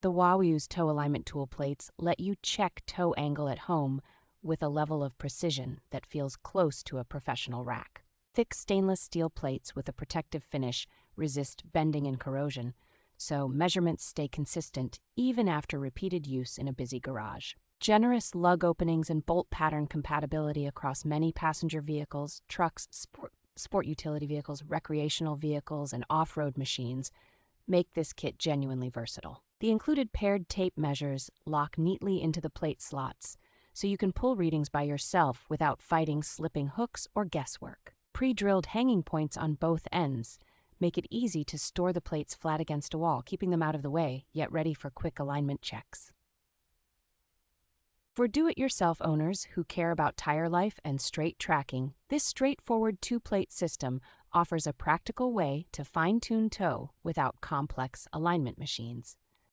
The Wawews toe alignment tool plates let you check toe angle at home with a level of precision that feels close to a professional rack. Thick stainless steel plates with a protective finish resist bending and corrosion, so measurements stay consistent even after repeated use in a busy garage. Generous lug openings and bolt pattern compatibility across many passenger vehicles, trucks, sport utility vehicles, recreational vehicles, and off-road machines make this kit genuinely versatile. The included paired tape measures lock neatly into the plate slots, so you can pull readings by yourself without fighting slipping hooks or guesswork. Pre-drilled hanging points on both ends make it easy to store the plates flat against a wall, keeping them out of the way, yet ready for quick alignment checks. For do-it-yourself owners who care about tire life and straight tracking, this straightforward two-plate system offers a practical way to fine-tune toe without complex alignment machines.